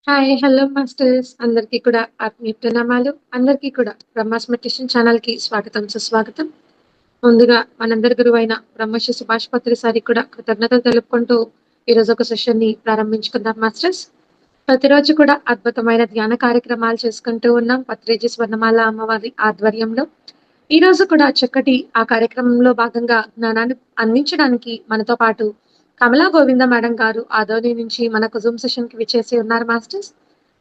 Hi hello masters అందరికీ కూడా ఆత్మీయ ప్రణామాలు. అందరికీ కూడా బ్రహ్మాస్ మెడిటేషన్ ఛానల్ కి స్వాగతం సుస్వాగతం. ముందుగా మనందరి గురువైన బ్రహ్మశ్రీ సుభాష్ పత్రి సారికి కూడా కృతజ్ఞతలు తెలుపుకుంటూ ఈరోజు ఒక సెషన్ ని ప్రారంభించుకుందాం మాస్టర్స్. ప్రతిరోజు కూడా అద్భుతమైన ధ్యాన కార్యక్రమాలు చేసుకుంటూ ఉన్నాం పత్రిజీ స్వర్ణమాల అమ్మవారి ఆధ్వర్యంలో. ఈ రోజు కూడా చక్కటి ఆ కార్యక్రమంలో భాగంగా జ్ఞానాన్ని అందించడానికి మనతో పాటు కమలా గోవింద మేడం గారు ఆదోని నుంచి మనకు జూమ్ సెషన్ కి విచ్చేసి ఉన్నారు మాస్టర్స్.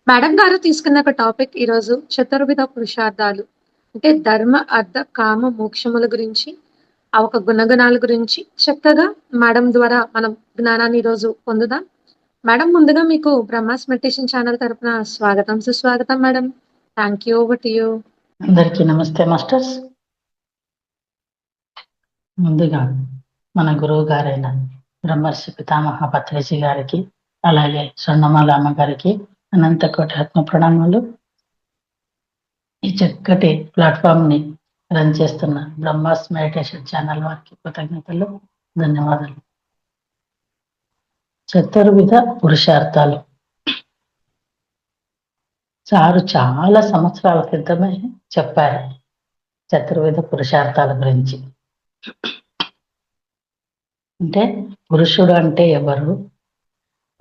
మేడం గారు తీసుకున్న ఒక టాపిక్ ఈ రోజు చతుర్విధ పురుషార్థాలు, అంటే ధర్మ అర్థ కామ మోక్షముల గురించి, ఆ ఒక గుణగణాల గురించి చక్కగా మేడం ద్వారా మనం జ్ఞానాన్ని ఈ రోజు పొందుదాం. మేడం, ముందుగా మీకు బ్రహ్మాస్ మెడిటేషన్ ఛానల్ తరపున స్వాగతం సుస్వాగతం madam. Thank you. Over to you. అందరికీ నమస్తే మాస్టర్స్. ముందుగా మన గురువు గారైన బ్రహ్మర్షి పితామహ పత్రిజీ గారికి, అలాగే స్వర్ణమాల అమ్మగారికి అనంత కోటి ఆత్మ ప్రణామాలు. ఈ చక్కటి ప్లాట్ఫామ్ ని రన్ చేస్తున్న బ్రహ్మాస్ మెడిటేషన్ ఛానల్ వారికి కృతజ్ఞతలు, ధన్యవాదాలు. చతుర్విధ పురుషార్థాలు సారు చాలా సంవత్సరాల క్రితమే చెప్పారు చతుర్విధ పురుషార్థాల గురించి. అంటే పురుషుడు అంటే ఎవరు,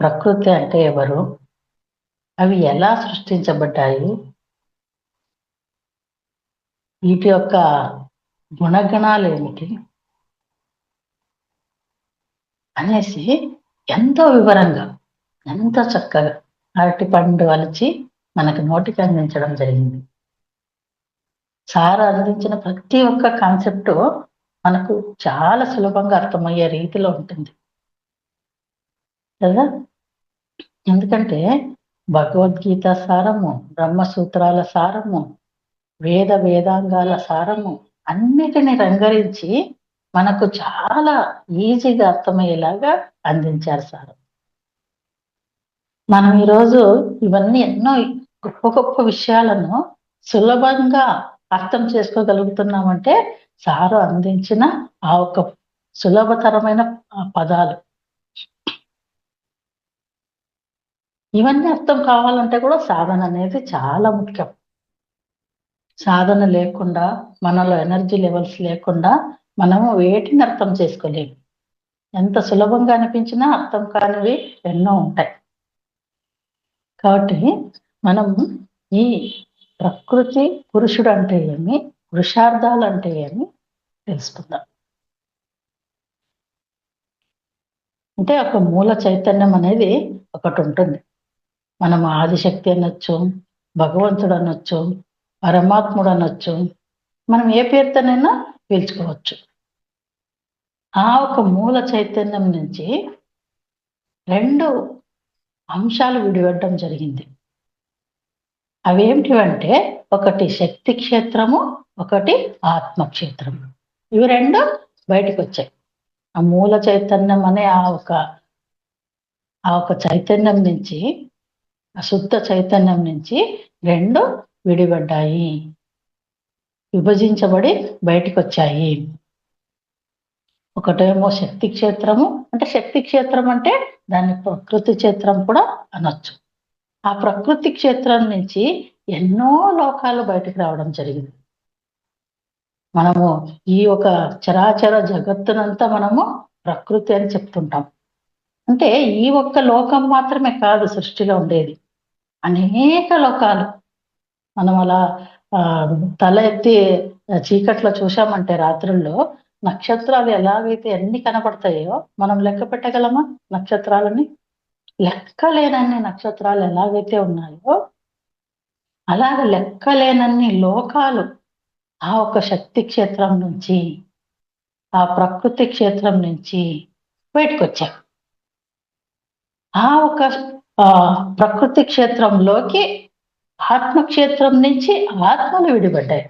ప్రకృతి అంటే ఎవరు, అవి ఎలా సృష్టించబడ్డాయి, వీటి యొక్క గుణగణాలు ఏమిటి అనేసి ఎంతో వివరంగా, ఎంతో చక్కగా అరటి పండు అలిచి మనకు నోటికి అందించడం జరిగింది. సార్ అందించిన ప్రతి ఒక్క కాన్సెప్ట్ మనకు చాలా సులభంగా అర్థమయ్యే రీతిలో ఉంటుంది కదా. ఎందుకంటే భగవద్గీత సారము, బ్రహ్మసూత్రాల సారము, వేదాంగాల సారము అన్నిటిని రంగరించి మనకు చాలా ఈజీగా అర్థమయ్యేలాగా అందించారు సార్. మనం ఈరోజు ఇవన్నీ ఎన్నో గొప్ప గొప్ప విషయాలను సులభంగా అర్థం చేసుకోగలుగుతున్నామంటే సారు అందించిన ఆ ఒక సులభతరమైన పదాలు. ఇవన్నీ అర్థం కావాలంటే కూడా సాధన అనేది చాలా ముఖ్యం. సాధన లేకుండా, మనలో ఎనర్జీ లెవెల్స్ లేకుండా మనము వేటిని అర్థం చేసుకోలేము. ఎంత సులభంగా అనిపించినా అర్థం కానివి ఎన్నో ఉంటాయి. కాబట్టి మనం ఈ ప్రకృతి పురుషుడు అంటే ఏమి, పురుషార్థాలు అంటే ఏమి తెలుసుకుందాం. అంటే ఒక మూల చైతన్యం అనేది ఒకటి ఉంటుంది. మనం ఆదిశక్తి అనొచ్చు, భగవంతుడు అనొచ్చు, పరమాత్ముడు అనొచ్చు, మనం ఏ పేరుతోనైనా పిలుచుకోవచ్చు. ఆ ఒక మూల చైతన్యం నుంచి రెండు అంశాలు విడిపడడం జరిగింది. అవేమిటివంటే ఒకటి శక్తి క్షేత్రము, ఒకటి ఆత్మక్షేత్రము. ఇవి రెండు బయటకు వచ్చాయి. ఆ మూల చైతన్యం అనే ఆ ఒక చైతన్యం నుంచి, ఆ శుద్ధ చైతన్యం నుంచి రెండు విడిపడ్డాయి, విభజించబడి బయటకు వచ్చాయి. ఒకటేమో శక్తి క్షేత్రము, అంటే శక్తి క్షేత్రం అంటే దాన్ని ప్రకృతి క్షేత్రం కూడా అనొచ్చు. ఆ ప్రకృతి క్షేత్రం నుంచి ఎన్నో లోకాలు బయటకు రావడం జరిగింది. మనము ఈ ఒక చరాచర జగత్తునంతా మనము ప్రకృతి అని చెప్తుంటాం. అంటే ఈ ఒక్క లోకం మాత్రమే కాదు సృష్టిలో ఉండేది, అనేక లోకాలు. మనం అలా తల ఎత్తి చీకట్లో చూసామంటే రాత్రుల్లో నక్షత్రాలు ఎలాగైతే ఎన్ని కనపడతాయో మనం లెక్క పెట్టగలమా? నక్షత్రాలని లెక్కలేనన్ని నక్షత్రాలు ఎలాగైతే ఉన్నాయో అలాగ లెక్కలేనన్ని లోకాలు ఆ ఒక శక్తి క్షేత్రం నుంచి, ఆ ప్రకృతి క్షేత్రం నుంచి బయటకు వచ్చాయి. ఆ ఒక ప్రకృతి క్షేత్రంలోకి ఆత్మక్షేత్రం నుంచి ఆత్మలు విడిపడ్డాయి.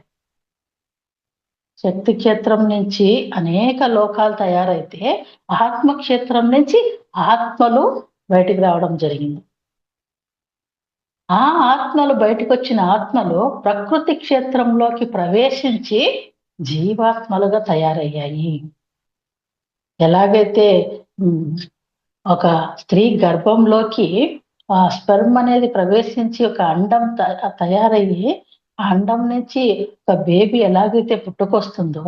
శక్తి క్షేత్రం నుంచి అనేక లోకాలు తయారైతే ఆత్మక్షేత్రం నుంచి ఆత్మలు బయటికి రావడం జరిగింది. ఆ ఆత్మలు బయటకు వచ్చిన ఆత్మలు ప్రకృతి క్షేత్రంలోకి ప్రవేశించి జీవాత్మలుగా తయారయ్యాయి. ఎలాగైతే ఒక స్త్రీ గర్భంలోకి ఆ స్పెర్మ్ అనేది ప్రవేశించి ఒక అండం తయారయ్యి ఆ అండం నుంచి ఒక బేబీ ఎలాగైతే పుట్టుకొస్తుందో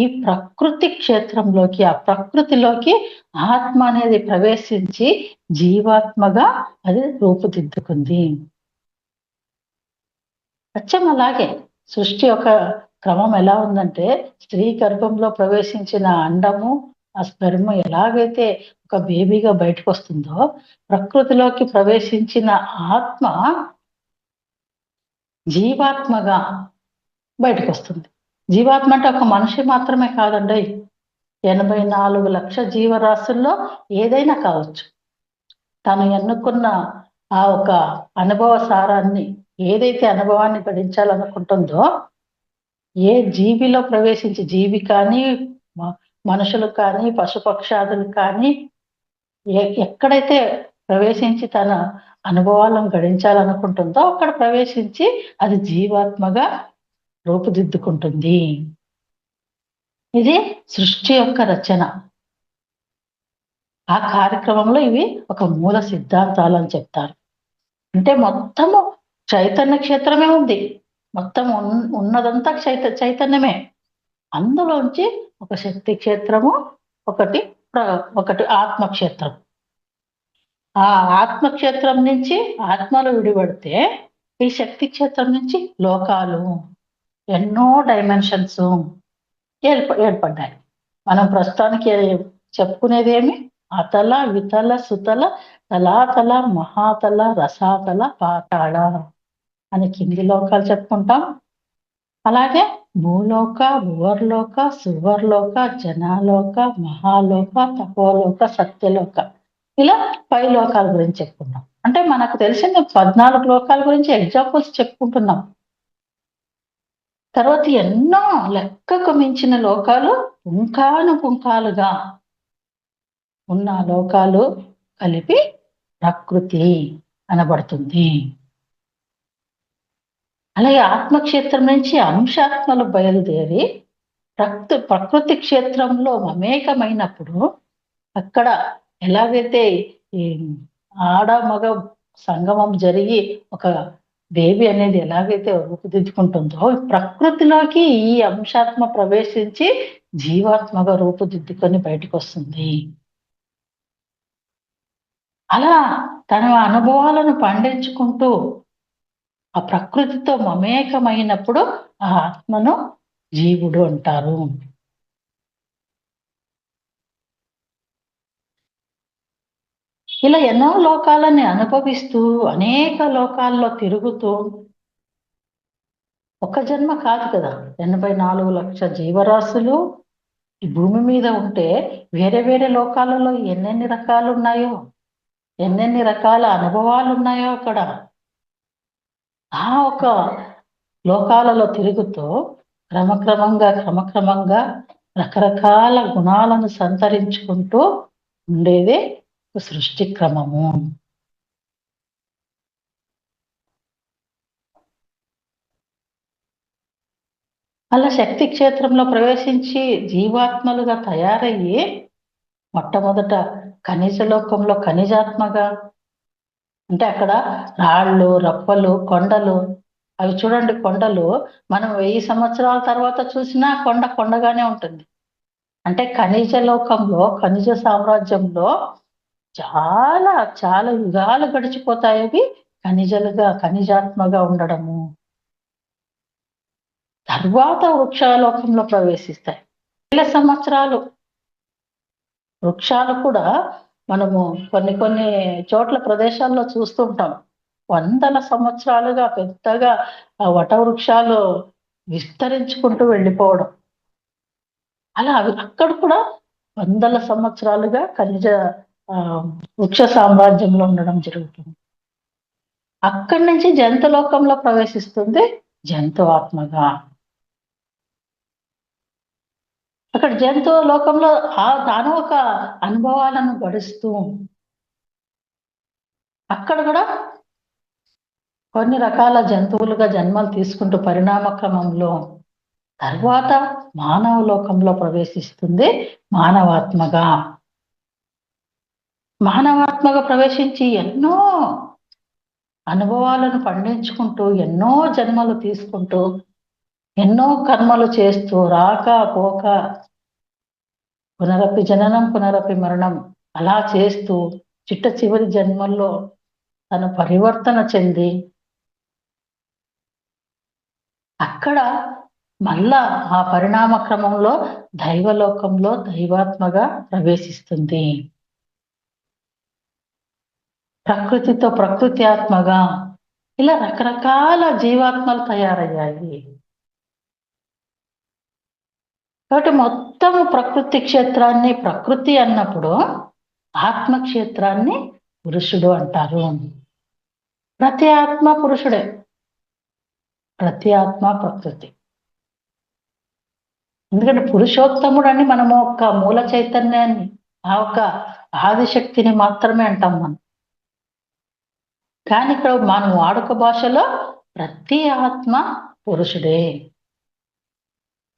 ఈ ప్రకృతి క్షేత్రంలోకి ఆ ప్రకృతిలోకి ఆత్మ అనేది ప్రవేశించి జీవాత్మగా అది రూపుదిద్దుకుంది. అచ్చం అలాగే సృష్టి యొక్క క్రమం ఎలా ఉందంటే స్త్రీ గర్భంలో ప్రవేశించిన అండము ఆ స్పెర్మ్ ఎలాగైతే ఒక బేబీగా బయటకు వస్తుందో ప్రకృతిలోకి ప్రవేశించిన ఆత్మ జీవాత్మగా బయటకు వస్తుంది. జీవాత్మ అంటే ఒక మనిషి మాత్రమే కాదండి, 84 లక్షల జీవరాశుల్లో ఏదైనా కావచ్చు. తను ఎన్నుకున్న ఆ ఒక అనుభవ సారాన్ని ఏదైతే అనుభవాన్ని గడించాలనుకుంటుందో ఏ జీవిలో ప్రవేశించి జీవి కానీ మనుషులు కానీ పశుపక్షాదులు కానీ ఎక్కడైతే ప్రవేశించి తన అనుభవాలను గడించాలనుకుంటుందో అక్కడ ప్రవేశించి అది జీవాత్మగా రూపుదిద్దుకుంటుంది. ఇది సృష్టి యొక్క రచన. ఆ కార్యక్రమంలో ఇవి ఒక మూల సిద్ధాంతాలు అని చెప్తారు. అంటే మొత్తము చైతన్య క్షేత్రమే ఉంది, మొత్తం ఉన్నదంతా చైతన్యమే. అందులోంచి ఒక శక్తి క్షేత్రము, ఒకటి ఆత్మక్షేత్రం. ఆ ఆత్మక్షేత్రం నుంచి ఆత్మలు విడిపడితే ఈ శక్తి క్షేత్రం నుంచి లోకాలు ఎన్నో డైమెన్షన్స్ ఏర్పడ్డాయి. మనం ప్రస్తుతానికి చెప్పుకునేది ఏమి అతల వితల సుతల తలాతల మహాతల రసాతల పాతాళ అని కింది లోకాలు చెప్పుకుంటాం. అలాగే భూలోక భువర్లోక సువర్లోక జనాలోక మహాలోక తపోలోక సత్యలోక ఇలా 5 లోకాల గురించి చెప్పుకున్నాం. అంటే మనకు తెలిసిన 14 లోకాల గురించి ఎగ్జాంపుల్స్ చెప్పుకుంటున్నాం. తర్వాత ఎన్నో లెక్కకు మించిన లోకాలు పుంఖానుపుంఖాలుగా ఉన్న లోకాలు కలిపి ప్రకృతి అనబడుతుంది. అలాగే ఆత్మక్షేత్రం నుంచి అంశాత్మలు బయలుదేరి ప్రకృతి క్షేత్రంలో మమేకమైనప్పుడు అక్కడ ఎలాగైతే ఈ ఆడ మగ సంగమం జరిగి ఒక బేబీ అనేది ఎలాగైతే రూపుదిద్దుకుంటుందో ప్రకృతిలోకి ఈ అంశాత్మ ప్రవేశించి జీవాత్మగా రూపుదిద్దుకొని బయటకు వస్తుంది. అలా తన అనుభవాలను పండించుకుంటూ ఆ ప్రకృతితో మమేకమైనప్పుడు ఆ ఆత్మను జీవుడు అంటారు. ఇలా ఎన్నో లోకాలని అనుభవిస్తూ అనేక లోకాల్లో తిరుగుతూ ఒక జన్మ కాదు కదా, 84 లక్షల జీవరాశులు ఈ భూమి మీద ఉంటే వేరే వేరే లోకాలలో ఎన్నెన్ని రకాలు ఉన్నాయో, ఎన్నెన్ని రకాల అనుభవాలు ఉన్నాయో అక్కడ ఆ ఒక లోకాలలో తిరుగుతూ క్రమక్రమంగా రకరకాల గుణాలను సంతరించుకుంటూ ఉండేదే సృష్టి క్రమము. అలా శక్తి క్షేత్రంలో ప్రవేశించి జీవాత్మలుగా తయారయ్యి మొట్టమొదట ఖనిజ లోకంలో ఖనిజాత్మగా, అంటే అక్కడ రాళ్ళు రప్పలు కొండలు, అవి చూడండి కొండలు మనం 1000 సంవత్సరాల తర్వాత చూసినా కొండగానే ఉంటుంది. అంటే ఖనిజ లోకంలో ఖనిజ సామ్రాజ్యంలో చాలా చాలా యుగాలు గడిచిపోతాయి అవి ఖనిజాత్మగా ఉండడము. తర్వాత వృక్షాలోకంలో ప్రవేశిస్తాయి. వేల సంవత్సరాలు వృక్షాలు కూడా మనము కొన్ని చోట్ల ప్రదేశాల్లో చూస్తుంటాం. వందల సంవత్సరాలుగా పెద్దగా ఆ వటవృక్షాలు విస్తరించుకుంటూ వెళ్ళిపోవడం. అలా అక్కడ కూడా వందల సంవత్సరాలుగా వృక్ష సామ్రాజ్యంలో ఉండడం జరుగుతుంది. అక్కడి నుంచి జంతులోకంలో ప్రవేశిస్తుంది జంతు ఆత్మగా. అక్కడ జంతు లోకంలో తాను ఒక అనుభవాలను గడుస్తూ అక్కడ కూడా కొన్ని రకాల జంతువులుగా జన్మలు తీసుకుంటూ పరిణామ క్రమంలో తర్వాత మానవ లోకంలో ప్రవేశిస్తుంది మానవాత్మగా ప్రవేశించి ఎన్నో అనుభవాలను పండించుకుంటూ ఎన్నో జన్మలు తీసుకుంటూ ఎన్నో కర్మలు చేస్తూ రాక పోక పునరపి జననం పునరపి మరణం అలా చేస్తూ చిట్ట చివరి జన్మల్లో తను పరివర్తన చెంది అక్కడ మళ్ళా ఆ పరిణామ క్రమంలో దైవలోకంలో దైవాత్మగా ప్రవేశిస్తుంది. ప్రకృతితో ప్రకృతి ఆత్మగా ఇలా రకరకాల జీవాత్మలు తయారయ్యాయి. కాబట్టి మొత్తము ప్రకృతి క్షేత్రాన్ని ప్రకృతి అన్నప్పుడు ఆత్మక్షేత్రాన్ని పురుషుడు అంటారు. ప్రతి ఆత్మ పురుషుడే, ప్రతి ఆత్మ ప్రకృతి. ఎందుకంటే పురుషోత్తముడు అని మనము ఒక మూల చైతన్యాన్ని ఆ ఒక ఆదిశక్తిని మాత్రమే అంటాం మనం. కానీ ఇక్కడ మనం వాడుక భాషలో ప్రతి ఆత్మ పురుషుడే,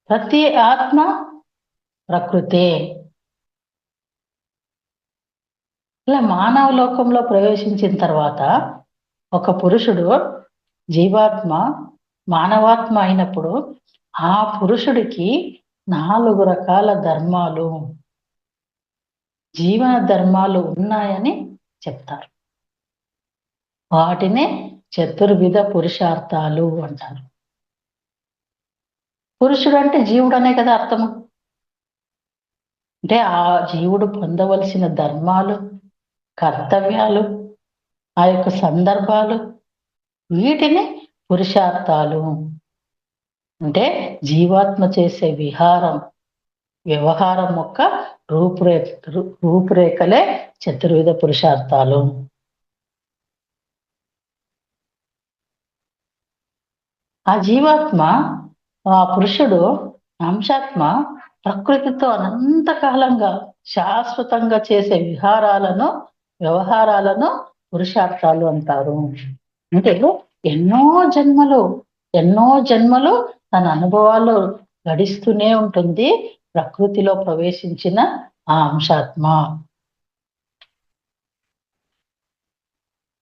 ప్రతి ఆత్మ ప్రకృతే. ఇలా మానవ లోకంలో ప్రవేశించిన తర్వాత ఒక పురుషుడు జీవాత్మ మానవాత్మ అయినప్పుడు ఆ పురుషుడికి 4 రకాల ధర్మాలు, జీవన ధర్మాలు ఉన్నాయని చెప్తారు. వాటిని చతుర్విధ పురుషార్థాలు అంటారు. పురుషుడు అంటే జీవుడు అనే కదా అర్థము. అంటే ఆ జీవుడు పొందవలసిన ధర్మాలు, కర్తవ్యాలు, ఆ యొక్క సందర్భాలు, వీటిని పురుషార్థాలు అంటే జీవాత్మ చేసే వ్యవహారం యొక్క రూపురేఖలే చతుర్విధ పురుషార్థాలు. ఆ జీవాత్మ ఆ పురుషుడు అంశాత్మ ప్రకృతితో అనంతకాలంగా శాశ్వతంగా చేసే వ్యవహారాలను పురుషార్థాలు అంటారు. అంటే ఎన్నో జన్మలు తన అనుభవాలు గడిస్తూనే ఉంటుంది ప్రకృతిలో ప్రవేశించిన ఆ అంశాత్మ.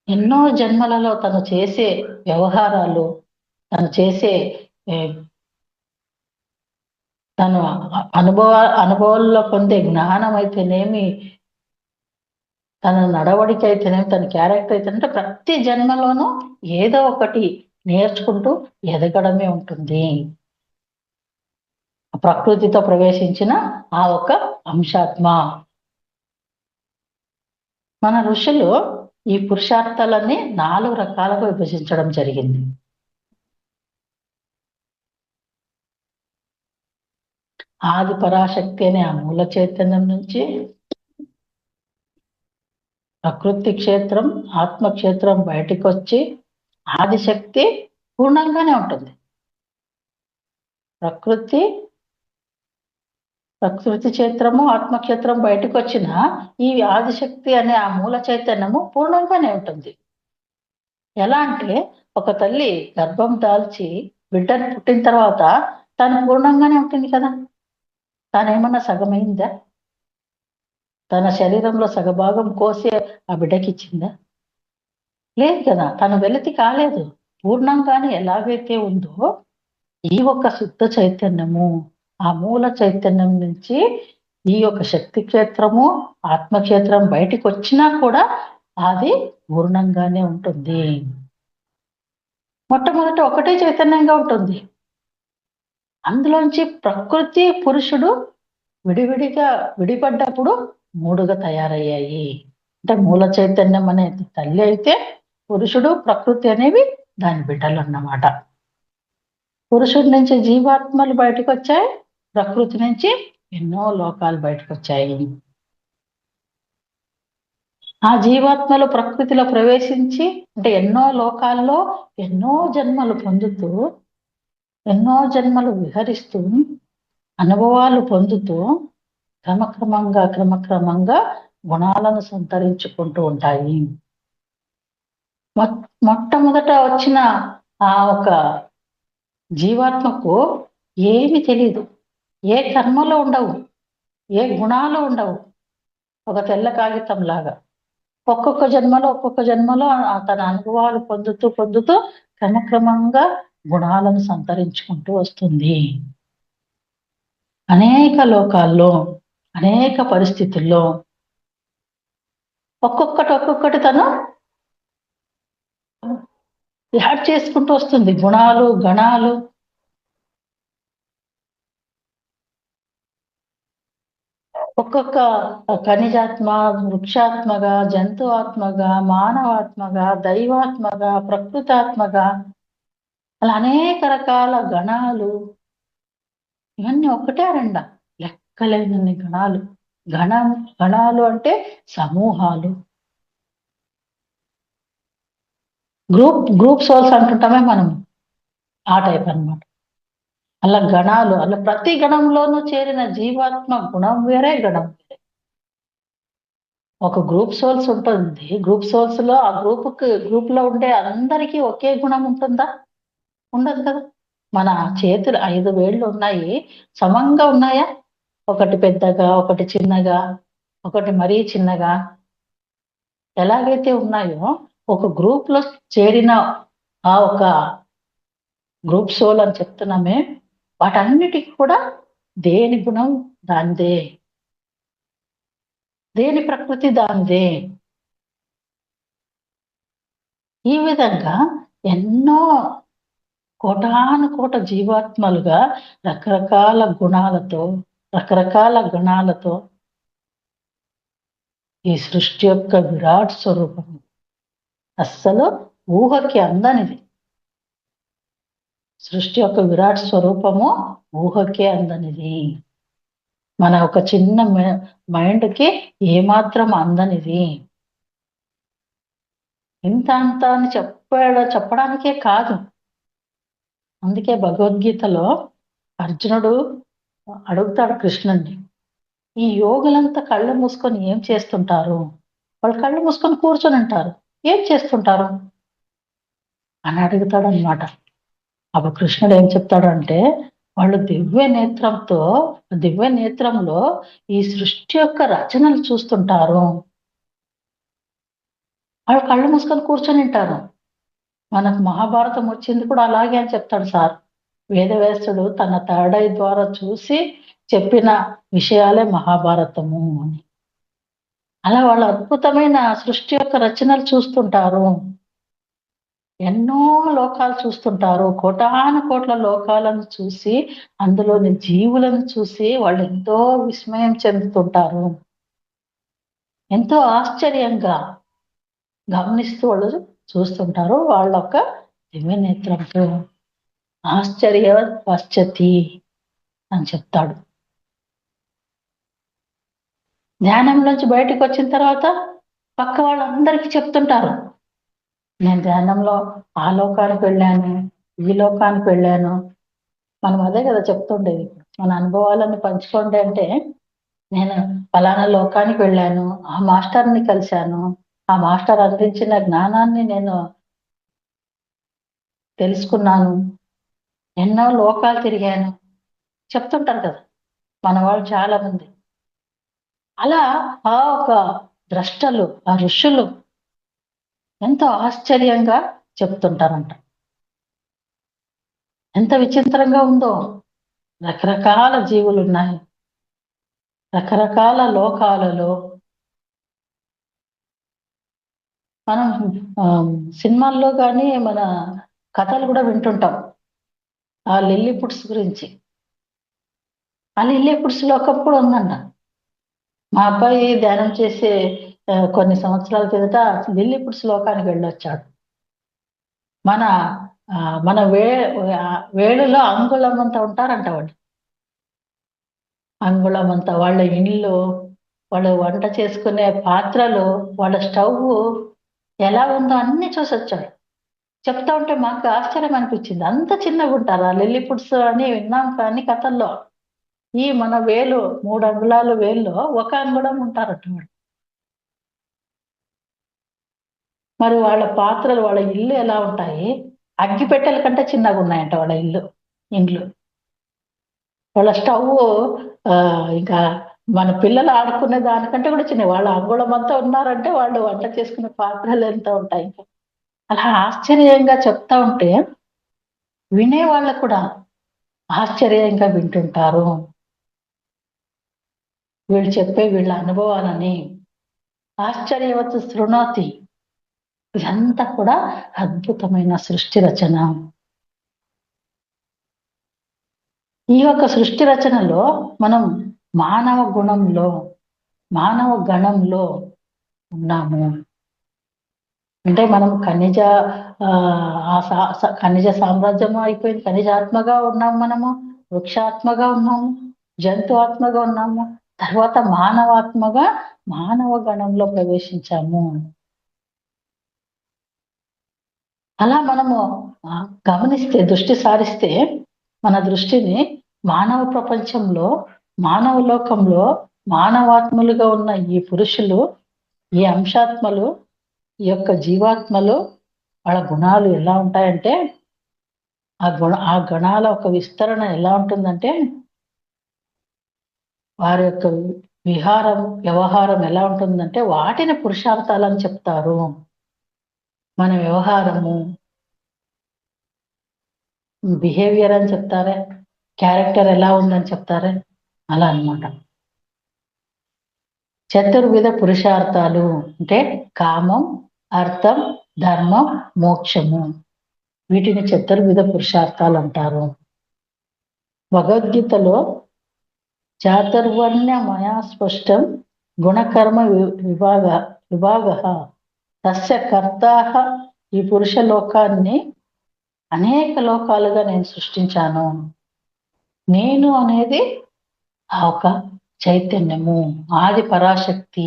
ఎన్నో జన్మలలో తను చేసే వ్యవహారాలు, తను అనుభవాల్లో పొందే జ్ఞానం అయితేనేమి, తన నడవడిక అయితేనేమి, తన క్యారెక్టర్ అయితేనంటే ప్రతి జన్మలోనూ ఏదో ఒకటి నేర్చుకుంటూ ఎదగడమే ఉంటుంది ప్రకృతితో ప్రవేశించిన ఆ ఒక అంశాత్మ. మన ఋషులు ఈ పురుషార్థాలన్నీ 4 రకాలుగా విభజించడం జరిగింది. ఆది పరాశక్తి అనే ఆ మూల చైతన్యం నుంచి ప్రకృతి క్షేత్రం ఆత్మక్షేత్రం బయటికి వచ్చి ఆదిశక్తి పూర్ణంగానే ఉంటుంది. ప్రకృతి క్షేత్రము ఆత్మక్షేత్రం బయటకు వచ్చిన ఈ ఆదిశక్తి అనే ఆ మూల చైతన్యము పూర్ణంగానే ఉంటుంది. ఎలా అంటే ఒక తల్లి గర్భం దాల్చి బిడ్డను పుట్టిన తర్వాత తను పూర్ణంగానే ఉంటుంది కదా. తానేమన్నా సగమైందా? తన శరీరంలో సగభాగం కోసి ఆ బిడ్డకి ఇచ్చిందా? లేదు కదా. తను వెలితి కాలేదు. పూర్ణంగానే ఎలాగైతే ఉందో ఈ ఒక శుద్ధ చైతన్యము ఆ మూల చైతన్యం నుంచి ఈ యొక్క శక్తి క్షేత్రము ఆత్మక్షేత్రం బయటికి వచ్చినా కూడా అది పూర్ణంగానే ఉంటుంది. మొట్టమొదట ఒకటే చైతన్యంగా ఉంటుంది. అందులోంచి ప్రకృతి పురుషుడు విడిపడ్డప్పుడు 3గా తయారయ్యాయి. అంటే మూల చైతన్యం అనేది తల్లి అయితే పురుషుడు ప్రకృతి అనేవి దాని బిడ్డలు అన్నమాట. పురుషుడి నుంచి జీవాత్మలు బయటకు వచ్చాయి, ప్రకృతి నుంచి ఎన్నో లోకాలు బయటకు వచ్చాయి. ఆ జీవాత్మలు ప్రకృతిలో ప్రవేశించి అంటే ఎన్నో లోకాల్లో ఎన్నో జన్మలు పొందుతూ ఎన్నో జన్మలు విహరిస్తూ అనుభవాలు పొందుతూ క్రమక్రమంగా గుణాలను సంతరించుకుంటూ ఉంటాయి. మొట్టమొదట వచ్చిన ఆ ఒక జీవాత్మకు ఏమి తెలీదు, ఏ కర్మలు ఉండవు, ఏ గుణాలు ఉండవు. ఒక తెల్ల కాగితం లాగా ఒక్కొక్క జన్మలో తన అనుభవాలు పొందుతూ పొందుతూ క్రమక్రమంగా గుణాలను సంతరించుకుంటూ వస్తుంది. అనేక లోకాల్లో అనేక పరిస్థితుల్లో ఒక్కొక్కటి తను యాడ్ చేసుకుంటూ వస్తుంది. గుణాలు, గణాలు. ఒక్కొక్క ఖనిజాత్మ, వృక్షాత్మగా, జంతు ఆత్మగా, మానవాత్మగా, దైవాత్మగా, ప్రకృతాత్మగా, అలా అనేక రకాల గణాలు. ఇవన్నీ ఒకటే రెండా? లెక్కలేనన్ని గణాలు. గణాలు అంటే సమూహాలు. గ్రూప్ సోల్స్ అంటుంటామే మనం, ఆ టైప్ అన్నమాట. అలా గణాలు, అలా ప్రతి గణంలోనూ చేరిన జీవాత్మ గుణం వేరే, గణం వేరే. ఒక గ్రూప్ సోల్స్ ఉంటుంది. గ్రూప్ సోల్స్ లో ఆ గ్రూప్ లో ఉండే అందరికీ ఒకే గుణం ఉంటుందా? ఉండదు కదా. మన చేతులు 5 వేళ్ళు ఉన్నాయి, సమంగా ఉన్నాయా? ఒకటి పెద్దగా, ఒకటి చిన్నగా, ఒకటి మరీ చిన్నగా ఎలాగైతే ఉన్నాయో, ఒక గ్రూప్ లో చేరిన ఆ ఒక గ్రూప్ సోల్ అని చెప్తున్నామే, వాటన్నిటికి కూడా దేని గుణం దానిదే, దేని ప్రకృతి దానిదే. ఈ విధంగా ఎన్నో కోటానుకోట జీవాత్మలుగా రకరకాల గుణాలతో, రకరకాల గణాలతో ఈ సృష్టి యొక్క విరాట్ స్వరూపం అస్సలు ఊహకి అందనిది. సృష్టి యొక్క విరాట్ స్వరూపము ఊహకే అందనిది. మన ఒక చిన్న మైండ్కి ఏమాత్రం అందనిది. ఇంత అంత అని చెప్పడానికే కాదు. అందుకే భగవద్గీతలో అర్జునుడు అడుగుతాడు కృష్ణుణ్ణి, ఈ యోగులంతా కళ్ళు మూసుకొని ఏం చేస్తుంటారు? వాళ్ళు కళ్ళు మూసుకొని కూర్చొని ఉంటారు, ఏం చేస్తుంటారు అని అడుగుతాడు అనమాట. అప్పుడు కృష్ణుడు ఏం చెప్తాడంటే, వాళ్ళు దివ్య నేత్రంలో ఈ సృష్టి యొక్క రచనలు చూస్తుంటారు. వాళ్ళు కళ్ళు మూసుకొని కూర్చొని ఉంటారు. మనకు మహాభారతం వచ్చింది కూడా అలాగే అని చెప్తాడు సార్. వేదవ్యాసుడు తన థర్డ్ ఐ ద్వారా చూసి చెప్పిన విషయాలే మహాభారతము అని. అలా వాళ్ళు అద్భుతమైన సృష్టి యొక్క రచనలు చూస్తుంటారు. ఎన్నో లోకాలు చూస్తుంటారు. కోటాను కోట్ల లోకాలను చూసి, అందులోని జీవులను చూసి వాళ్ళు ఎంతో విస్మయం చెందుతుంటారు. ఎంతో ఆశ్చర్యంగా గమనిస్తూ వాళ్ళు చూస్తుంటారు. వాళ్ళ యొక్క దివ్య నేత్రంతో ఆశ్చర్య పశ్చతి అని చెప్తాడు. ధ్యానంలోంచి బయటకు వచ్చిన తర్వాత పక్క వాళ్ళందరికీ చెప్తుంటారు, నేను ధ్యానంలో ఆ లోకానికి వెళ్ళాను, ఈ లోకానికి వెళ్ళాను. మనం అదే కదా చెప్తుండేది. మన అనుభవాలను పంచుకోండి అంటే, నేను ఫలానా లోకానికి వెళ్ళాను, ఆ మాస్టర్ని కలిశాను, ఆ మాస్టర్ అందించిన జ్ఞానాన్ని నేను తెలుసుకున్నాను, ఎన్నో లోకాలు తిరిగాను చెప్తుంటారు కదా మన వాళ్ళు చాలా మంది. అలా ఆ ఒక ద్రష్టలు, ఆ ఋషులు ఎంతో ఆశ్చర్యంగా చెప్తుంటారంట. ఎంత విచిత్రంగా ఉందో. రకరకాల జీవులు ఉన్నాయి, రకరకాల లోకాలలో. మనం సినిమాల్లో కానీ మన కథలు కూడా వింటుంటాం ఆ లిల్లీపుట్స్ గురించి. ఆ లిల్లీపుట్స్ లోకం కూడా ఉందంట. మా అబ్బాయి ధ్యానం చేసే కొన్ని సంవత్సరాల కిందట లిల్లీపుట్స్ లోకానికి వెళ్ళొచ్చాడు. మన మన వేళులో అంగుళం అంతా ఉంటారంట వాళ్ళు. అంగుళం అంతా వాళ్ళ ఇండ్లు, వాళ్ళు వంట చేసుకునే పాత్రలు, వాళ్ళ స్టవ్ ఎలా ఉందో అన్ని చూసి వచ్చాడు. చెప్తా ఉంటే మాకు ఆశ్చర్యం అనిపించింది. అంత చిన్నగా ఉంటారు ఆ లిల్లీపుట్స్ అని విన్నాం కానీ కథల్లో. ఈ మన 3 అంగుళాలు వేల్లో 1 అంగుళం ఉంటారట వాళ్ళు. మరి వాళ్ళ పాత్రలు, వాళ్ళ ఇల్లు ఎలా ఉంటాయి? అగ్గిపెట్టెల కంటే చిన్నగా ఉన్నాయంట వాళ్ళ ఇండ్లు. వాళ్ళ స్టవ్ ఇంకా మన పిల్లలు ఆడుకునే దానికంటే కూడా చిన్న, వాళ్ళు అంగుళం అంతా ఉన్నారంటే వాళ్ళు వంట చేసుకునే పాత్రలు ఎంత ఉంటాయి. అలా ఆశ్చర్యంగా చెప్తా ఉంటే వినే వాళ్ళు కూడా ఆశ్చర్యంగా వింటుంటారు. వీళ్ళు చెప్పే వీళ్ళ అనుభవాలని ఆశ్చర్యవత్ శృణోతి. ఇదంతా కూడా అద్భుతమైన సృష్టి రచన. ఈ యొక్క సృష్టి రచనలో మనం మానవ గుణంలో, మానవ గణంలో ఉన్నాము. అంటే మనం ఖనిజ సామ్రాజ్యము అయిపోయింది, ఖనిజాత్మగా ఉన్నాము, మనము వృక్షాత్మగా ఉన్నాము, జంతు ఆత్మగా ఉన్నాము, తర్వాత మానవాత్మగా మానవ గణంలో ప్రవేశించాము. అలా మనము గమనిస్తే, దృష్టి సారిస్తే మన దృష్టిని మానవ ప్రపంచంలో, మానవ లోకంలో మానవాత్మలుగా ఉన్న ఈ పురుషులు, ఈ అంశాత్మలు, ఈ యొక్క జీవాత్మలు, వాళ్ళ గుణాలు ఎలా ఉంటాయంటే, ఆ గణాల ఒక విస్తరణ ఎలా ఉంటుందంటే, వారి యొక్క వ్యవహారం ఎలా ఉంటుందంటే, వాటిని పురుషార్థాలని చెప్తారు. మన వ్యవహారము, బిహేవియర్ అని చెప్తారే, క్యారెక్టర్ ఎలా ఉందని చెప్తారే, అలా అన్నమాట. చతుర్విధ పురుషార్థాలు అంటే కామం, అర్థం, ధర్మం, మోక్షము. వీటిని చతుర్విధ పురుషార్థాలు అంటారు. భగవద్గీతలో చాతుర్వర్ణ్య మయా స్పష్టం గుణకర్మ విభాగ తస్య కర్తాః. ఈ పురుష లోకాన్ని అనేక లోకాలుగా నేను సృష్టించాను. నేను అనేది ఆ ఒక చైతన్యము, ఆది పరాశక్తి.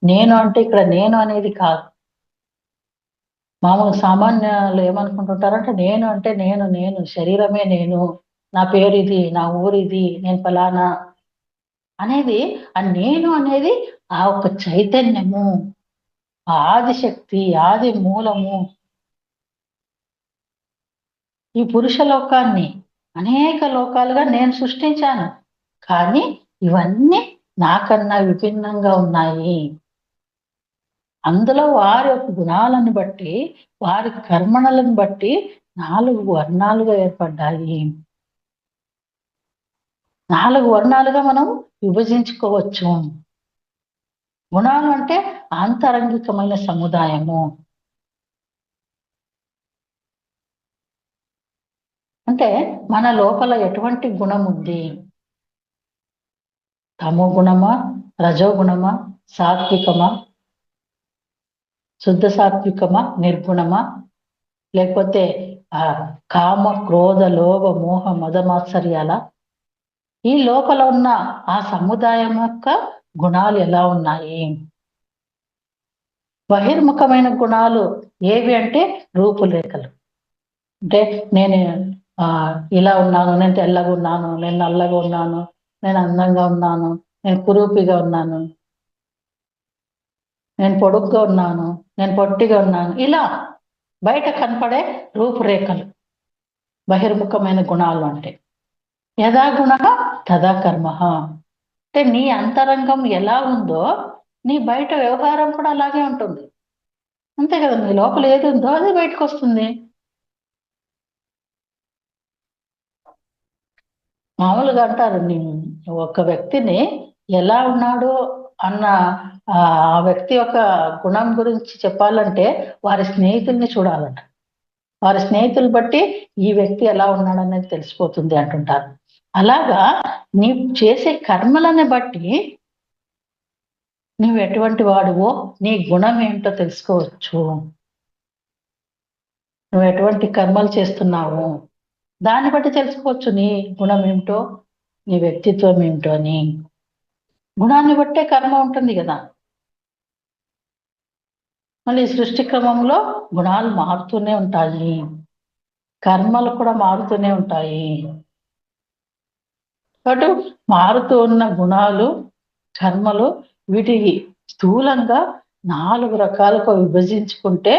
నేను అంటే ఇక్కడ నేను అనేది కాదు. మామూలు సామాన్యులు ఏమనుకుంటుంటారంటే, నేను అంటే నేను శరీరమే, నా పేరు ఇది, నా ఊరిది, నేను ఫలానా అనేది. ఆ నేను అనేది ఆ ఒక చైతన్యము, ఆ ఆదిశక్తి, ఆది మూలము. ఈ పురుష లోకాన్ని అనేక లోకాలుగా నేను సృష్టించాను, కానీ ఇవన్నీ నాకన్నా విభిన్నంగా ఉన్నాయి. అందులో వారి యొక్క గుణాలను బట్టి, వారి కర్మణలను బట్టి 4 వర్ణాలుగా ఏర్పడ్డాయి. 4 వర్ణాలుగా మనం విభజించుకోవచ్చు. గుణాలు అంటే ఆంతరంగికమైన సముదాయము. అంటే మన లోపల ఎటువంటి గుణం ఉంది? తమో గుణమా, రజో గుణమా, సాత్వికమా, శుద్ధ సాత్వికమా, నిర్గుణమా, లేకపోతే కామ, క్రోధ, లోభ, మోహ, మదమాత్సర్యాల? ఈ లోపల ఉన్న ఆ సముదాయం యొక్క గుణాలు ఎలా ఉన్నాయి? బహిర్ముఖమైన గుణాలు ఏవి అంటే రూపురేఖలు. అంటే నేను ఇలా ఉన్నాను, నేను తెల్లగా ఉన్నాను, నేను నల్లగా ఉన్నాను, నేను అందంగా ఉన్నాను, నేను కురూపిగా ఉన్నాను, నేను పొడుగ్గా ఉన్నాను, నేను పొట్టిగా ఉన్నాను, ఇలా బయట కనపడే రూపురేఖలు బహిర్ముఖమైన గుణాలు. అంటే యథా గుణ తదా కర్మ. అంటే నీ అంతరంగం ఎలా ఉందో నీ బయట వ్యవహారం కూడా అలాగే ఉంటుంది. అంతే కదా, నీ లోపల ఏది ఉందో అది బయటకు వస్తుంది. మామూలుగా అంటారు, ఒక వ్యక్తిని ఎలా ఉన్నాడు అన్న ఆ వ్యక్తి యొక్క గుణం గురించి చెప్పాలంటే వారి స్నేహితుల్ని చూడాలంట. వారి స్నేహితులు బట్టి ఈ వ్యక్తి ఎలా ఉన్నాడు అనేది తెలిసిపోతుంది అంటుంటారు. అలాగా నీ చేసే కర్మలని బట్టి నువ్వు ఎటువంటి వాడువో, నీ గుణం ఏంటో తెలుసుకోవచ్చు. నువ్వు ఎటువంటి కర్మలు చేస్తున్నావు దాన్ని బట్టి తెలుసుకోవచ్చు నీ గుణం ఏమిటో, నీ వ్యక్తిత్వం ఏమిటో అని. గుణాన్ని బట్టే కర్మ ఉంటుంది కదా. మళ్ళీ సృష్టి క్రమంలో గుణాలు మారుతూనే ఉంటాయి, కర్మలు కూడా మారుతూనే ఉంటాయి. కాబట్టి మారుతూ ఉన్న గుణాలు, కర్మలు, వీటికి స్థూలంగా 4 రకాలుగా విభజించుకుంటే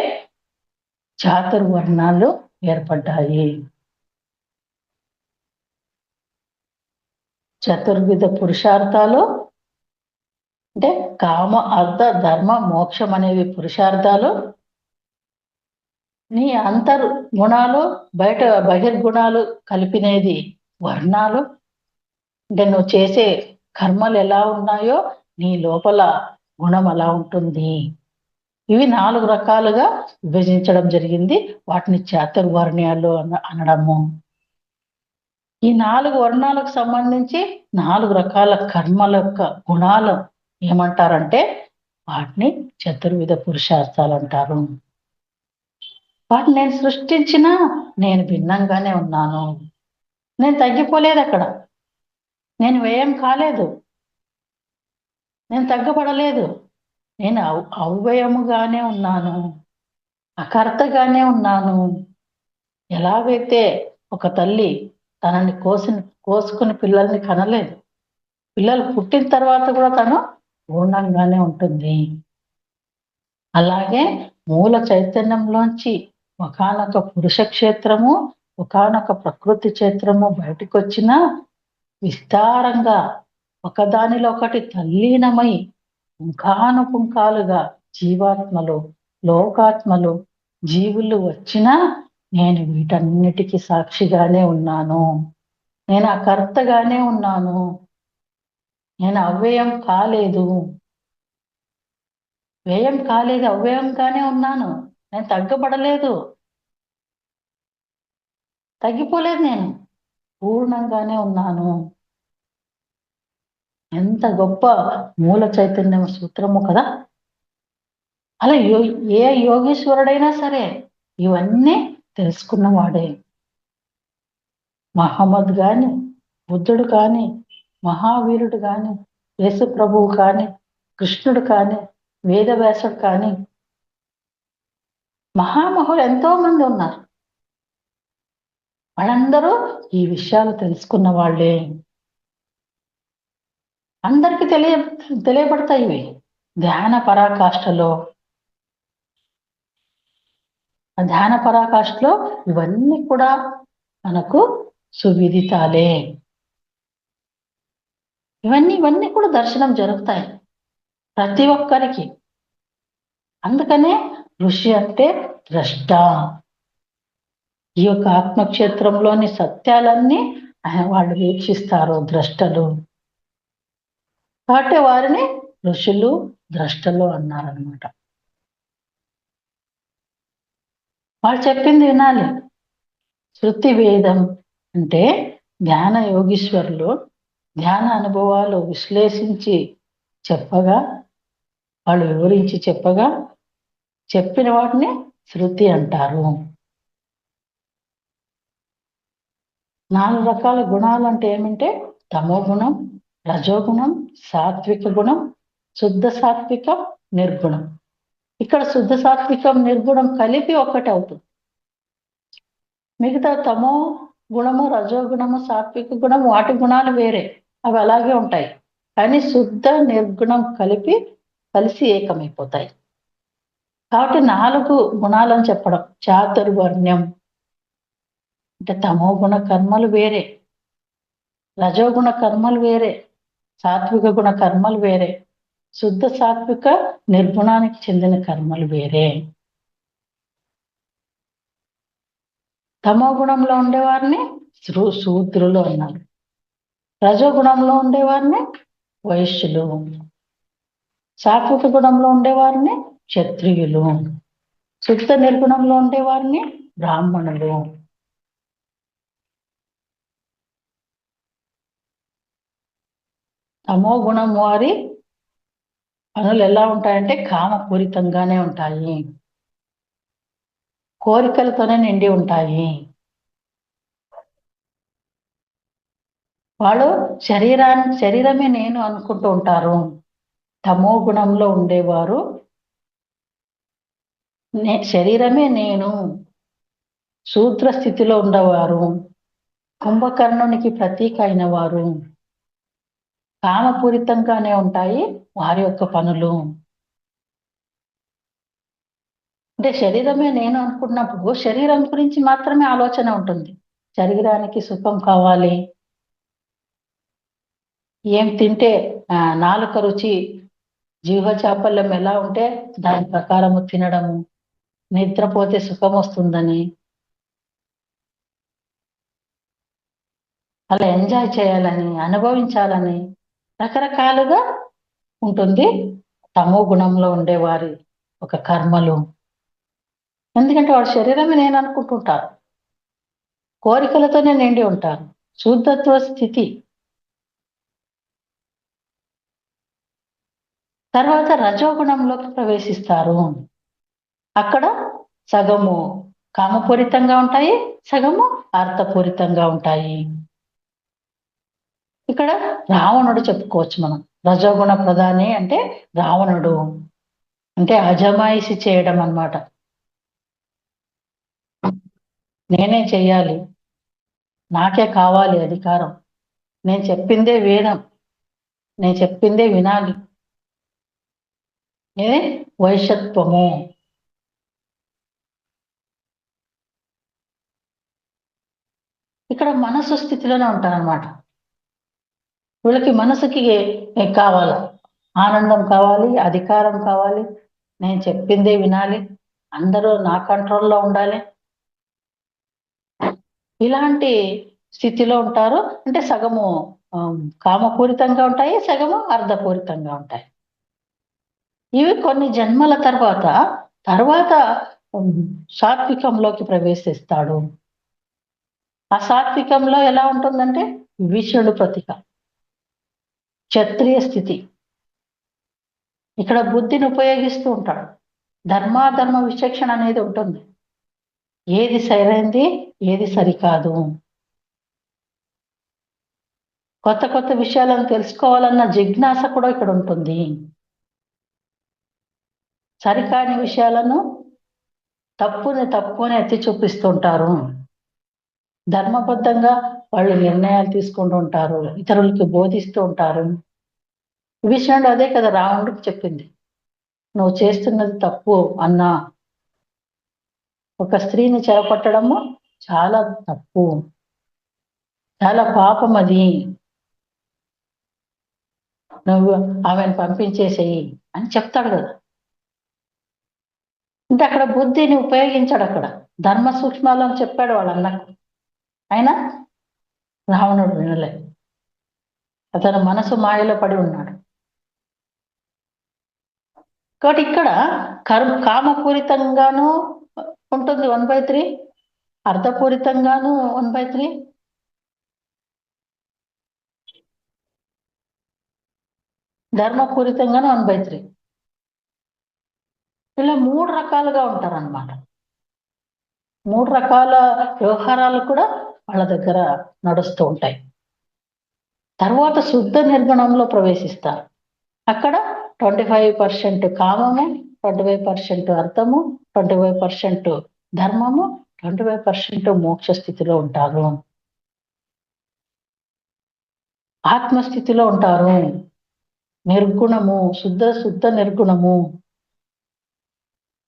చాతుర్వర్ణాలు ఏర్పడ్డాయి. చతుర్విధ పురుషార్థాలు అంటే కామ అర్థ ధర్మ మోక్షం అనేవి పురుషార్థాలు, నీ అంతర్ గుణాలు బయట బహిర్గుణాలు కలిపినది వర్ణాలు. అంటే నువ్వు చేసే కర్మలు ఎలా ఉన్నాయో నీ లోపల గుణం అలా ఉంటుంది. ఇవి 4 రకాలుగా విభజించడం జరిగింది. వాటిని చాతుర్వర్ణ్యాలు అనడము. ఈ 4 వర్ణాలకు సంబంధించి 4 రకాల కర్మల యొక్క గుణాలు ఏమంటారంటే వాటిని చతుర్విధ పురుషార్థాలు అంటారు. వాటిని నేను సృష్టించినా నేను భిన్నంగానే ఉన్నాను. నేను తగ్గిపోలేదు, అక్కడ నేను వ్యయం కాలేదు, నేను తగ్గబడలేదు. నేను అవ్యయముగానే ఉన్నాను, అకర్తగానే ఉన్నాను. ఎలాగైతే ఒక తల్లి తనని కోసుకుని పిల్లల్ని కనలేదు, పిల్లలు పుట్టిన తర్వాత కూడా తను పూర్ణంగానే ఉంటుంది. అలాగే మూల చైతన్యంలోంచి ఒకానొక పురుష క్షేత్రము, ఒకానొక ప్రకృతి క్షేత్రము బయటకు వచ్చినా విస్తారంగా ఒకదానిలో ఒకటి తల్లీనమై పుంఖానుపుంఖాలుగా జీవాత్మలు, లోకాత్మలు, జీవులు వచ్చినా నేను వీటన్నిటికీ సాక్షిగానే ఉన్నాను. నేను అకర్తగానే ఉన్నాను. నేను అవ్యయం కాలేదు, వ్యయం కాలేదు, అవ్యయంగానే ఉన్నాను. నేను తగ్గబడలేదు, తగ్గిపోలేదు, నేను పూర్ణంగానే ఉన్నాను. ఎంత గొప్ప మూల చైతన్యం సూత్రము కదా. అలా ఏ యోగీశ్వరుడైనా సరే ఇవన్నీ తెలుసుకున్నవాడే. మహమ్మద్ కానీ, బుద్ధుడు కానీ, మహావీరుడు కానీ, యేసు ప్రభువు కానీ, కృష్ణుడు కానీ, వేదవ్యాసుడు కానీ, మహామహులు ఎంతో మంది ఉన్నారు. వాళ్ళందరూ ఈ విషయాలు తెలుసుకున్న వాళ్ళే. అందరికీ తెలియబడతాయి ఇవి ధ్యాన పరాకాష్ఠలో. ఆ ధ్యాన పరాకాష్ఠలో ఇవన్నీ కూడా మనకు సువిదితాలే. ఇవన్నీ కూడా దర్శనం జరుగుతాయి ప్రతి ఒక్కరికి. అందుకనే ఋషి అంటే ద్రష్ట. ఈ యొక్క ఆత్మక్షేత్రంలోని సత్యాలన్నీ వాళ్ళు వీక్షిస్తారు, ద్రష్టలు. కాబట్టి వారిని ఋషులు, ద్రష్టలు అన్నారనమాట. వాళ్ళు చెప్పింది వినాలి. శృతి వేదం అంటే ధ్యాన యోగీశ్వరులు ధ్యాన అనుభవాలు విశ్లేషించి చెప్పగా, వాళ్ళు వివరించి చెప్పగా చెప్పిన వాటిని శృతి అంటారు. 4 రకాల గుణాలు అంటే ఏమంటే తమో గుణం, రజోగుణం, సాత్విక గుణం, శుద్ధ సాత్వికం, నిర్గుణం. ఇక్కడ శుద్ధ సాత్వికం, నిర్గుణం కలిపి ఒక్కటి అవుతుంది. మిగతా తమో గుణము, రజోగుణము, సాత్విక గుణం వాటి గుణాలు వేరే, అవి అలాగే ఉంటాయి. కానీ శుద్ధ నిర్గుణం కలిసి ఏకమైపోతాయి. కాబట్టి 4 గుణాలని చెప్పడం. చాతుర్వర్ణ్యం అంటే తమో గుణ కర్మలు వేరే, రజోగుణ కర్మలు వేరే, సాత్విక గుణ కర్మలు వేరే, శుద్ధ సాత్విక నిర్గుణానికి చెందిన కర్మలు వేరే. తమో గుణంలో ఉండేవారిని శూద్రులు అన్నారు, రజోగుణంలో ఉండేవారిని వైశ్యులు, సాత్విక గుణంలో ఉండేవారిని క్షత్రియులు, శుద్ధ నిర్గుణంలో ఉండేవారిని బ్రాహ్మణులు. తమో గుణం వారి పనులు ఎలా ఉంటాయంటే కామపూరితంగానే ఉంటాయి, కోరికలతోనే నిండి ఉంటాయి. వాళ్ళు శరీరమే నేను అనుకుంటూ ఉంటారు. తమో గుణంలో ఉండేవారు శరీరమే నేను, శూద్ర స్థితిలో ఉండేవారు, కుంభకర్ణునికి ప్రతీక అయిన వారు. కామపూరితంగానే ఉంటాయి వారి యొక్క పనులు. అంటే శరీరమే నేను అనుకున్నప్పుడు శరీరం గురించి మాత్రమే ఆలోచన ఉంటుంది. శరీరానికి సుఖం కావాలి, ఏం తింటే నాలుక రుచి జీవ చాపల్యం ఎలా ఉంటే దాని ప్రకారము తినడము, నిద్రపోతే సుఖం వస్తుందని, అలా ఎంజాయ్ చేయాలని, అనుభవించాలని రకరకాలుగా ఉంటుంది తమో గుణంలో ఉండేవారి ఒక కర్మలు. ఎందుకంటే వాడు శరీరమే నేను అనుకుంటుంటారు, కోరికలతోనే నిండి ఉంటారు. శుద్ధత్వ స్థితి. తర్వాత రజోగుణంలోకి ప్రవేశిస్తారు. అక్కడ సగము కామపూరితంగా ఉంటాయి, సగము అర్థపూరితంగా ఉంటాయి. ఇక్కడ రావణుడు చెప్పుకోవచ్చు మనం. రజోగుణ ప్రధాని అంటే రావణుడు, అంటే అజమాయిషి చేయడం అన్నమాట. నేనే చెయ్యాలి, నాకే కావాలి అధికారం, నేను చెప్పిందే వేదం, నేను చెప్పిందే వినాలి, ఇదే వైశ్యత్వము. ఇక్కడ మనసు స్థితిలోనే ఉంటారనమాట. వీళ్ళకి మనసుకి కావాలి, ఆనందం కావాలి, అధికారం కావాలి, నేను చెప్పిందే వినాలి, అందరూ నా కంట్రోల్లో ఉండాలి. ఇలాంటి స్థితిలో ఉంటారు. అంటే సగము కామపూరితంగా ఉంటాయి, సగము అర్ధపూరితంగా ఉంటాయి. ఇవి కొన్ని జన్మల తర్వాత తర్వాత సాత్వికంలోకి ప్రవేశిస్తాడు. ఆ సాత్వికంలో ఎలా ఉంటుందంటే విభీషణుడు ప్రతీక, క్షత్రియ స్థితి. ఇక్కడ బుద్ధిని ఉపయోగిస్తూ ఉంటాడు. ధర్మాధర్మ విచక్షణ అనేది ఉంటుంది. ఏది సరైంది, ఏది సరికాదు, కొత్త కొత్త విషయాలను తెలుసుకోవాలన్న జిజ్ఞాస కూడా ఇక్కడ ఉంటుంది. సరికాని విషయాలను తప్పుని ఎత్తి చూపిస్తుంటారు. ధర్మబద్ధంగా వాళ్ళు నిర్ణయాలు తీసుకుంటూ ఉంటారు, ఇతరులకి బోధిస్తూ ఉంటారు. విషయంలో అదే కదా రావణుడికి చెప్పింది, నువ్వు చేస్తున్నది తప్పు అన్నా. ఒక స్త్రీని చెరపట్టడము చాలా తప్పు, చాలా పాపం అది, నువ్వు ఆమెను పంపించేసేయి అని చెప్తాడు కదా. అంటే అక్కడ బుద్ధిని ఉపయోగించాడు, అక్కడ ధర్మ సూక్ష్మాలను చెప్పాడు వాళ్ళ అన్నకు. అయినా రావణుడు వినలే, అతను మనసు మాయలో పడి ఉన్నాడు. కాబట్టి ఇక్కడ కామపూరితంగాను ఉంటుంది 1/3, అర్థపూరితంగాను 1/3, ధర్మపూరితంగాను 1/3. ఇలా 3 రకాలుగా ఉంటారన్నమాట. 3 రకాల వ్యవహారాలు కూడా వాళ్ళ దగ్గర నడుస్తూ ఉంటాయి. తర్వాత శుద్ధ నిర్గుణంలో ప్రవేశిస్తారు. అక్కడ 25% కామము, 25% అర్థము, 25% ధర్మము, 25% మోక్ష స్థితిలో ఉంటారు, ఆత్మస్థితిలో ఉంటారు. నిర్గుణము, శుద్ధ నిర్గుణము,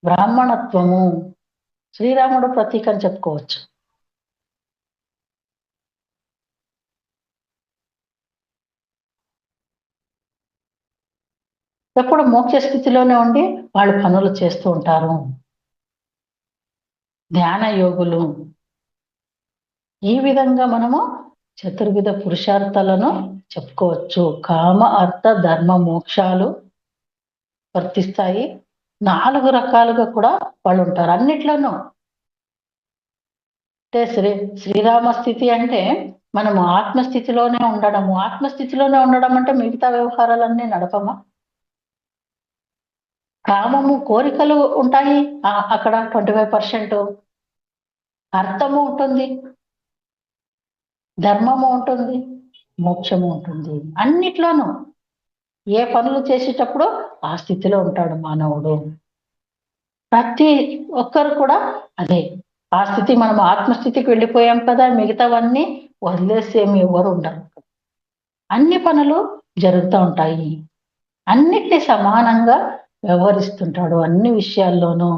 బ్రాహ్మణత్వము, శ్రీరాముడు ప్రతీక అని చెప్పుకోవచ్చు. ఎప్పుడు మోక్ష స్థితిలోనే ఉండి వాళ్ళు పనులు చేస్తూ ఉంటారు, ధ్యాన యోగులు. ఈ విధంగా మనము చతుర్విధ పురుషార్థాలను చెప్పుకోవచ్చు. కామ అర్థ ధర్మ మోక్షాలు వర్తిస్తాయి. 4 రకాలుగా కూడా వాళ్ళు ఉంటారు అన్నిట్లోనూ. అంటే శ్రీరామ స్థితి అంటే మనము ఆత్మస్థితిలోనే ఉండడము. ఆత్మస్థితిలోనే ఉండడం అంటే మిగతా వ్యవహారాలన్నీ నడపమా. కామము, కోరికలు ఉంటాయి, అక్కడ 25%. అర్థము ఉంటుంది, ధర్మము ఉంటుంది, మోక్షము ఉంటుంది. అన్నిట్లోనూ ఏ పనులు చేసేటప్పుడు ఆ స్థితిలో ఉంటాడు మానవుడు. ప్రతి ఒక్కరు కూడా అదే ఆ స్థితి. మనం ఆత్మస్థితికి వెళ్ళిపోయాం కదా, మిగతావన్నీ వదిలేసి ఏమి ఎవరు ఉండరు. అన్ని పనులు జరుగుతూ ఉంటాయి, అన్నిటినీ సమానంగా వ్యవహరిస్తుంటాడు అన్ని విషయాల్లోనూ,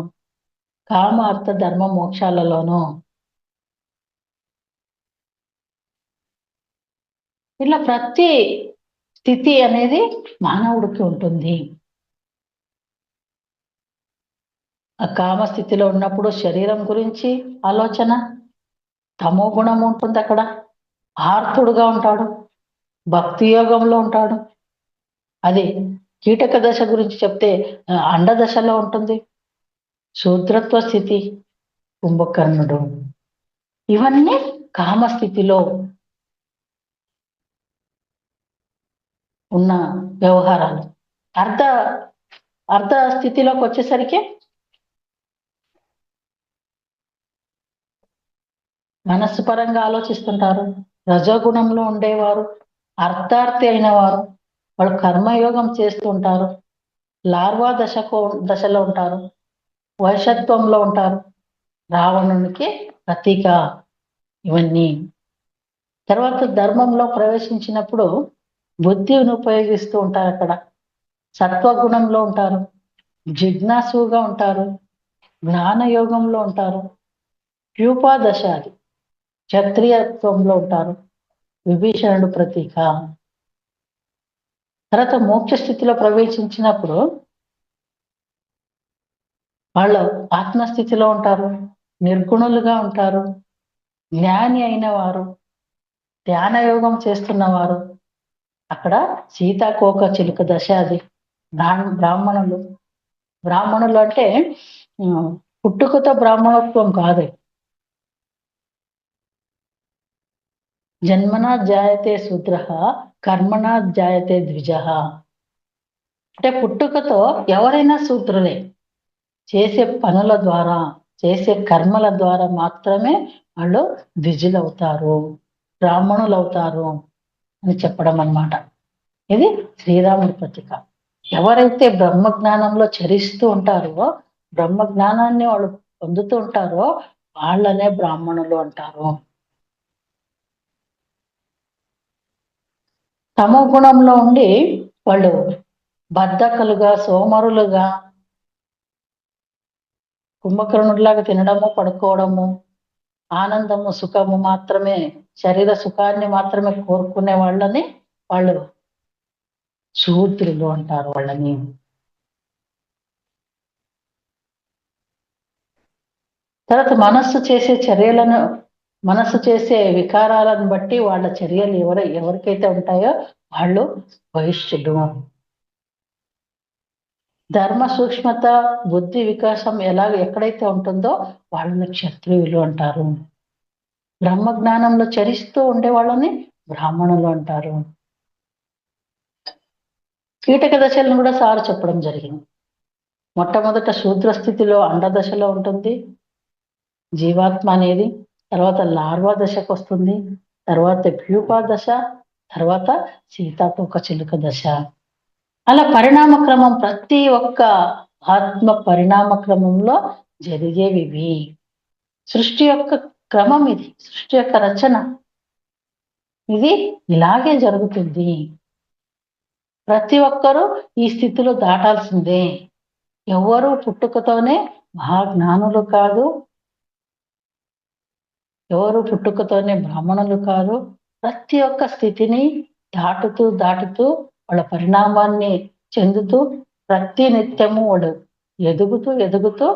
కామ అర్థ ధర్మ మోక్షాలలోనూ. ఇలా ప్రతి స్థితి అనేది మానవుడికి ఉంటుంది. ఆ కామ స్థితిలో ఉన్నప్పుడు శరీరం గురించి ఆలోచన, తమో గుణం ఉంటుంది అక్కడ, ఆర్తుడుగా ఉంటాడు, భక్తి యోగంలో ఉంటాడు. అది కీటక దశ గురించి చెప్తే అండ దశలో ఉంటుంది, శూద్రత్వ స్థితి, కుంభకర్ణుడు. ఇవన్నీ కామస్థితిలో ఉన్న వ్యవహారాలు. అర్ధ అర్ధ స్థితిలోకి వచ్చేసరికి మనస్సు పరంగా ఆలోచిస్తుంటారు. రజోగుణంలో ఉండేవారు అర్థార్థి అయిన వారు, వాళ్ళు కర్మయోగం చేస్తుంటారు. లార్వా దశలో ఉంటారు, వైషత్వంలో ఉంటారు, రావణునికి ప్రతీక ఇవన్నీ. తర్వాత ధర్మంలో ప్రవేశించినప్పుడు బుద్ధిని ఉపయోగిస్తూ ఉంటారు. అక్కడ సత్వగుణంలో ఉంటారు, జిజ్ఞాసుగా ఉంటారు, జ్ఞానయోగంలో ఉంటారు. ప్యూపా దశ అది, క్షత్రియత్వంలో ఉంటారు, విభీషణుడు ప్రతీక. తర్వాత మోక్ష స్థితిలో ప్రవేశించినప్పుడు వాళ్ళు ఆత్మస్థితిలో ఉంటారు, నిర్గుణులుగా ఉంటారు, జ్ఞాని అయిన వారు, ధ్యాన యోగం చేస్తున్నవారు. అక్కడ సీతాకోక చిలుక దశ అది. బ్రాహ్మణులు బ్రాహ్మణులు అంటే పుట్టుకతో బ్రాహ్మణత్వం కాదు. జన్మనా జాయతే శూద్ర, కర్మనా జాయతే ద్విజ. అంటే పుట్టుకతో ఎవరైనా శూద్రులే, చేసే పనుల ద్వారా, చేసే కర్మల ద్వారా మాత్రమే వాళ్ళు ద్విజులు అవుతారు, బ్రాహ్మణులు అవుతారు అని చెప్పడం అన్నమాట. ఇది శ్రీరాముడి ప్రతీక. ఎవరైతే బ్రహ్మ జ్ఞానంలో చరిస్తూ ఉంటారో, బ్రహ్మ జ్ఞానాన్ని వాళ్ళు పొందుతూ ఉంటారో వాళ్ళనే బ్రాహ్మణులు అంటారు. తమో గుణంలో ఉండి వాళ్ళు బద్ధకలుగా, సోమరులుగా, కుంభకర్ణుడిలాగా తినడము, పడుకోవడము, ఆనందము, సుఖము మాత్రమే, శరీర సుఖాన్ని మాత్రమే కోరుకునే వాళ్ళని వాళ్ళు శూద్రులు అంటారు వాళ్ళని. తర్వాత మనస్సు చేసే వికారాలను బట్టి వాళ్ళ చర్యలు ఎవరికైతే ఉంటాయో వాళ్ళు వైశ్యుడు. ధర్మ సూక్ష్మత, బుద్ధి వికాసం ఎక్కడైతే ఉంటుందో వాళ్ళని క్షత్రియులు అంటారు. బ్రహ్మ జ్ఞానంలో చరిస్తూ ఉండే వాళ్ళని బ్రాహ్మణులు అంటారు. కీటక దశలను కూడా సారు చెప్పడం జరిగింది. మొట్టమొదట శూద్ర స్థితిలో అండదశలో ఉంటుంది జీవాత్మ అనేది, తర్వాత లార్వా దశకు వస్తుంది, తర్వాత ప్యూపా దశ, తర్వాత సీతాకోక చిలుక దశ. అలా పరిణామ క్రమం, ప్రతి ఒక్క ఆత్మ పరిణామ క్రమంలో జరిగేవి. సృష్టి యొక్క క్రమం ఇది, సృష్టి యొక్క రచన ఇది ఇలాగే జరుగుతుంది. ప్రతి ఒక్కరూ ఈ స్థితిలో దాటాల్సిందే. ఎవరు పుట్టుకతోనే మహాజ్ఞానులు కాదు, ఎవరు పుట్టుకతోనే బ్రాహ్మణులు కాదు. ప్రతి ఒక్క స్థితిని దాటుతూ వాళ్ళ పరిణామాన్ని చెందుతూ ప్రతి నిత్యము వాడు ఎదుగుతూ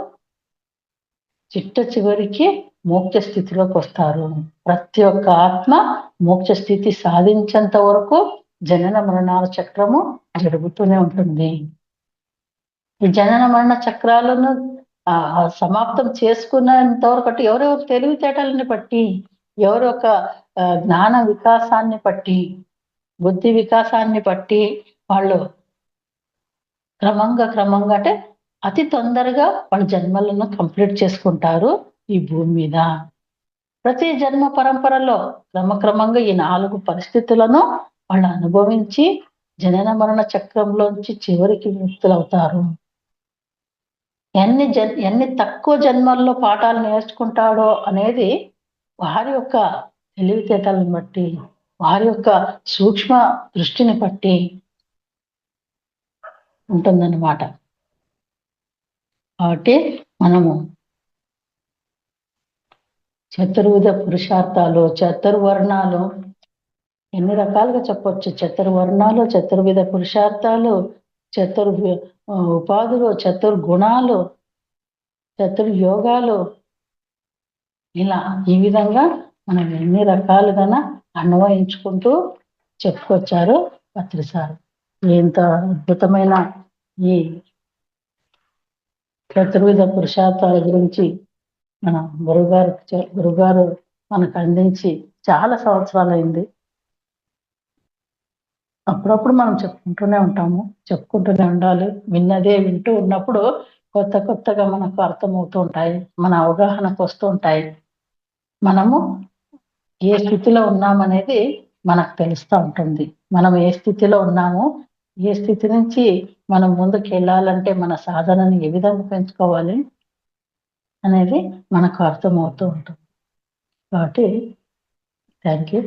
చిట్ట చివరికి మోక్ష స్థితిలోకి వస్తారు. ప్రతి ఒక్క ఆత్మ మోక్ష స్థితి సాధించేంత వరకు జనన మరణాల చక్రము జరుగుతూనే ఉంటుంది. ఈ జనన మరణ చక్రాలను సమాప్తం చేసుకున్నంత వరకు ఎవరెవరు తెలివితేటలని బట్టి, ఎవరు ఒక జ్ఞాన వికాసాన్ని బట్టి, బుద్ధి వికాసాన్ని బట్టి వాళ్ళు క్రమంగా అంటే అతి తొందరగా వాళ్ళ జన్మలను కంప్లీట్ చేసుకుంటారు ఈ భూమి మీద. ప్రతి జన్మ పరంపరలో క్రమక్రమంగా ఈ 4 పరిస్థితులను వాళ్ళు అనుభవించి జనన మరణ చక్రంలోంచి చివరికి ముక్తులవుతారు. ఎన్ని తక్కువ జన్మల్లో పాఠాలు నేర్చుకుంటాడో అనేది వారి యొక్క తెలివితేటలను బట్టి, వారి యొక్క సూక్ష్మ దృష్టిని బట్టి ఉంటుందన్నమాట. కాబట్టి మనము చతుర్విధ పురుషార్థాలు, చతుర్వర్ణాలు ఎన్ని రకాలుగా చెప్పొచ్చు. చతుర్వర్ణాలు, చతుర్విధ పురుషార్థాలు, ఉపాధులు, చతుర్గుణాలు, చతుర్యోగాలు ఇలా ఈ విధంగా మనం ఎన్ని రకాలుగా అన్వయించుకుంటూ చెప్పుకొచ్చారు పత్రిసారు. ఎంత అద్భుతమైన ఈ చతుర్విధ పురుషార్థాల గురించి మన గురుగారు మనకు అందించి చాలా సంవత్సరాలైంది. అప్పుడప్పుడు మనం చెప్పుకుంటూనే ఉండాలి. విన్నదే వింటూ ఉన్నప్పుడు కొత్తగా మనకు అర్థమవుతూ ఉంటాయి, మన అవగాహనకు వస్తూ ఉంటాయి. మనము ఏ స్థితిలో ఉన్నామనేది మనకు తెలుస్తూ ఉంటుంది. మనం ఏ స్థితిలో ఉన్నామో, ఏ స్థితి నుంచి మనం ముందుకు వెళ్ళాలంటే మన సాధనని ఏ విధంగా పెంచుకోవాలి అనేది మనకు అర్థమవుతూ ఉంటుంది. కాబట్టి థ్యాంక్ యూ.